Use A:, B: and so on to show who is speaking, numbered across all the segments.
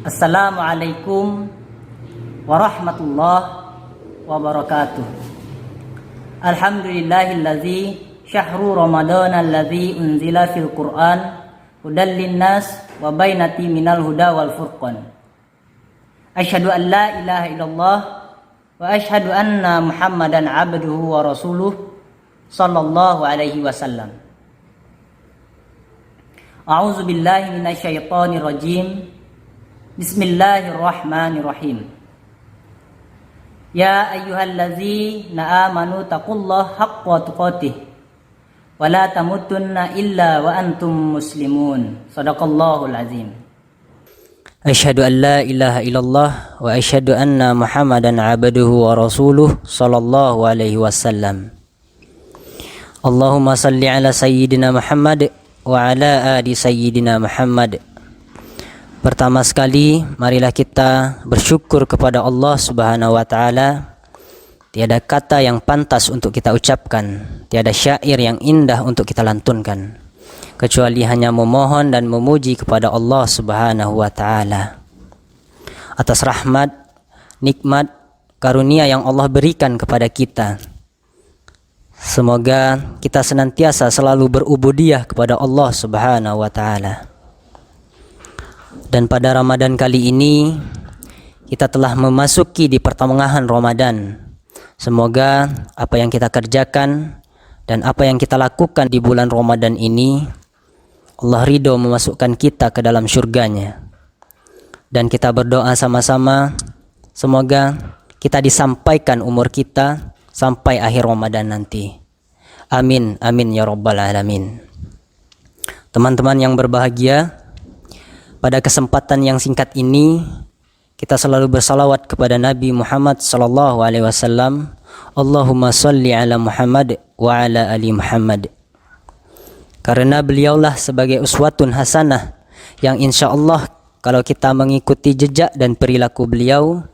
A: Assalamualaikum warahmatullahi wabarakatuh. Alhamdulillahillazi syahru ramadana allazi unzila fil Qur'an hudal linnas wa bainati minal huda wal furqan. Asyhadu an la ilaha illallah wa asyhadu anna Muhammadan abduhu wa rasuluh sallallahu alaihi wasallam. A'udzu billahi minasyaitonir rajim. Bismillahirrahmanirrahim. Ya ayyuhallazina amanu taqullaha haqqa tuqatih wa la tamutunna illa wa antum muslimun. Shadaqallahul azim.
B: Asyhadu an la ilaha illallah wa asyhadu anna Muhammadan abduhu wa rasuluh sallallahu alaihi wasallam. Allahumma salli ala sayyidina Muhammad wa ala ali sayyidina Muhammad. Pertama sekali, marilah kita bersyukur kepada Allah Subhanahu wa taala. Tiada kata yang pantas untuk kita ucapkan, tiada syair yang indah untuk kita lantunkan, kecuali hanya memohon dan memuji kepada Allah Subhanahu wa taala atas rahmat, nikmat, karunia yang Allah berikan kepada kita. Semoga kita senantiasa selalu berubudiyah kepada Allah Subhanahu wa taala. Dan pada Ramadan kali ini kita telah memasuki di pertengahan Ramadan. Semoga apa yang kita kerjakan dan apa yang kita lakukan di bulan Ramadan ini Allah ridho memasukkan kita ke dalam syurganya. Dan kita berdoa sama-sama semoga kita disampaikan umur kita sampai akhir Ramadan nanti. Amin, amin ya rabbal alamin. Teman-teman yang berbahagia, pada kesempatan yang singkat ini kita selalu bersalawat kepada Nabi Muhammad sallallahu alaihi wasallam. Allahumma shalli ala Muhammad wa ala ali Muhammad. Karena beliaulah sebagai uswatun hasanah yang insyaallah kalau kita mengikuti jejak dan perilaku beliau,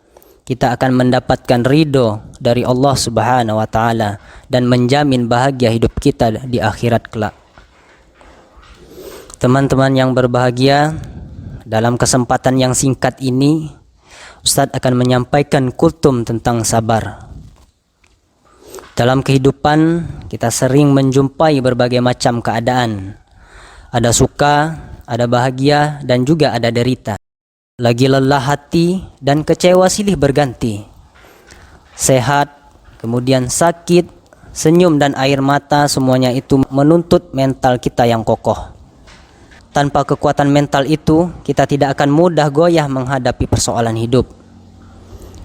B: kita akan mendapatkan ridho dari Allah Subhanahu wa taala dan menjamin bahagia hidup kita di akhirat kelak. Teman-teman yang berbahagia, dalam kesempatan yang singkat ini Ustadz akan menyampaikan kultum tentang sabar. Dalam kehidupan kita sering menjumpai berbagai macam keadaan. Ada suka, ada bahagia, dan juga ada derita. Lagi lelah hati dan kecewa silih berganti. Sehat, kemudian sakit, senyum dan air mata, semuanya itu menuntut mental kita yang kokoh. Tanpa kekuatan mental itu, kita tidak akan mudah goyah menghadapi persoalan hidup.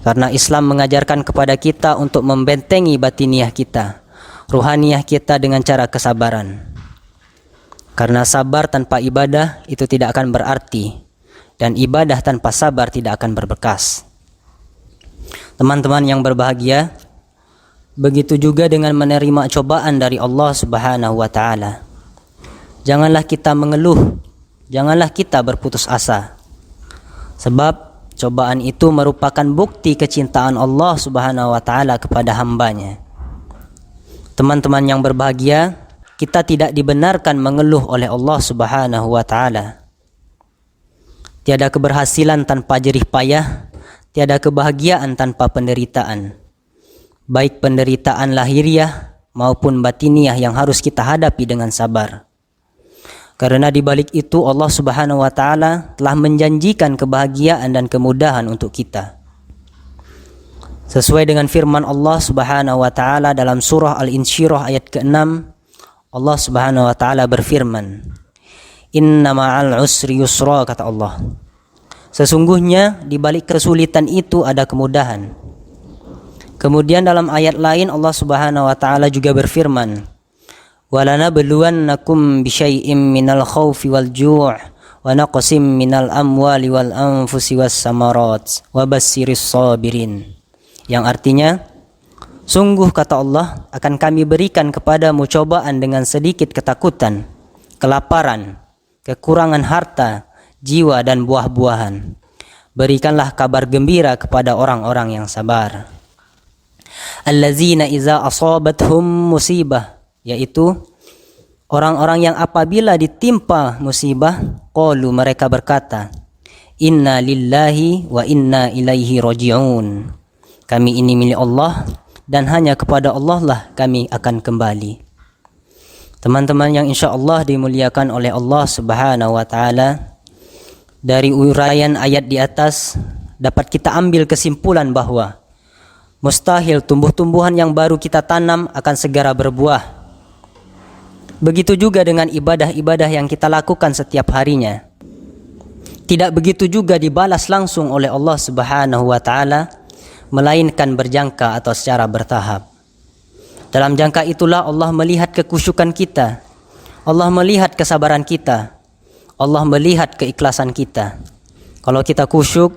B: Karena Islam mengajarkan kepada kita untuk membentengi batiniah kita, ruhaniyah kita dengan cara kesabaran. Karena sabar tanpa ibadah itu tidak akan berarti, dan ibadah tanpa sabar tidak akan berbekas. Teman-teman yang berbahagia, begitu juga dengan menerima cobaan dari Allah Subhanahu wa taala. Janganlah kita mengeluh, janganlah kita berputus asa. Sebab cobaan itu merupakan bukti kecintaan Allah Subhanahu wa taala kepada hambanya. Teman-teman yang berbahagia, kita tidak dibenarkan mengeluh oleh Allah Subhanahu wa taala. Tiada keberhasilan tanpa jerih payah, tiada kebahagiaan tanpa penderitaan. Baik penderitaan lahiriah maupun batiniah yang harus kita hadapi dengan sabar. Karena di balik itu Allah Subhanahu wa taala telah menjanjikan kebahagiaan dan kemudahan untuk kita. Sesuai dengan firman Allah Subhanahu wa taala dalam surah Al-Insyirah ayat ke-6, Allah Subhanahu wa taala berfirman, "Inna ma'al usri yusra," kata Allah. Sesungguhnya di balik kesulitan itu ada kemudahan. Kemudian dalam ayat lain Allah Subhanahu wa taala juga berfirman, وَلَنَبْلُوَنَّكُمْ بِشَيْءٍ مِّنَ الْخَوْفِ وَالْجُوعِ وَنَقْصٍ مِّنَ الْأَمْوَالِ وَالْأَنفُسِ وَالثَّمَرَاتِ وَبَشِّرِ الصَّابِرِينَ. Yang artinya, sungguh kata Allah akan kami berikan kepadamu cobaan dengan sedikit ketakutan, kelaparan, kekurangan harta, jiwa dan buah-buahan. Berikanlah kabar gembira kepada orang-orang yang sabar. Allazina iza asabathum musibah, yaitu orang-orang yang apabila ditimpa musibah, qalu, mereka berkata, Inna lillahi wa inna ilaihi raji'un. Kami ini milik Allah dan hanya kepada Allah lah kami akan kembali. Teman-teman yang insya Allah dimuliakan oleh Allah Subhanahu wa Ta'ala, dari uraian ayat di atas dapat kita ambil kesimpulan bahwa mustahil tumbuh-tumbuhan yang baru kita tanam akan segera berbuah. Begitu juga dengan ibadah-ibadah yang kita lakukan setiap harinya. Tidak begitu juga dibalas langsung oleh Allah Subhanahu wa Ta'ala, melainkan berjangka atau secara bertahap. Dalam jangka itulah Allah melihat kekusyukan kita, Allah melihat kesabaran kita, Allah melihat keikhlasan kita. Kalau kita kusyuk,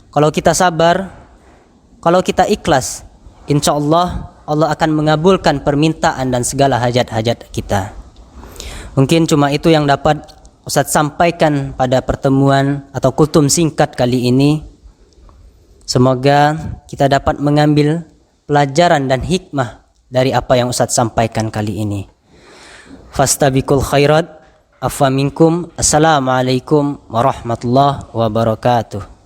B: kalau kita sabar, kalau kita ikhlas, insya Allah Allah akan mengabulkan permintaan dan segala hajat-hajat kita. Mungkin cuma itu yang dapat Ustadz sampaikan pada pertemuan atau kultum singkat kali ini. Semoga kita dapat mengambil pelajaran dan hikmah dari apa yang Ustadz sampaikan kali ini. Fastabiqul khairat. Afwa minkum. Assalamualaikum warahmatullahi wabarakatuh.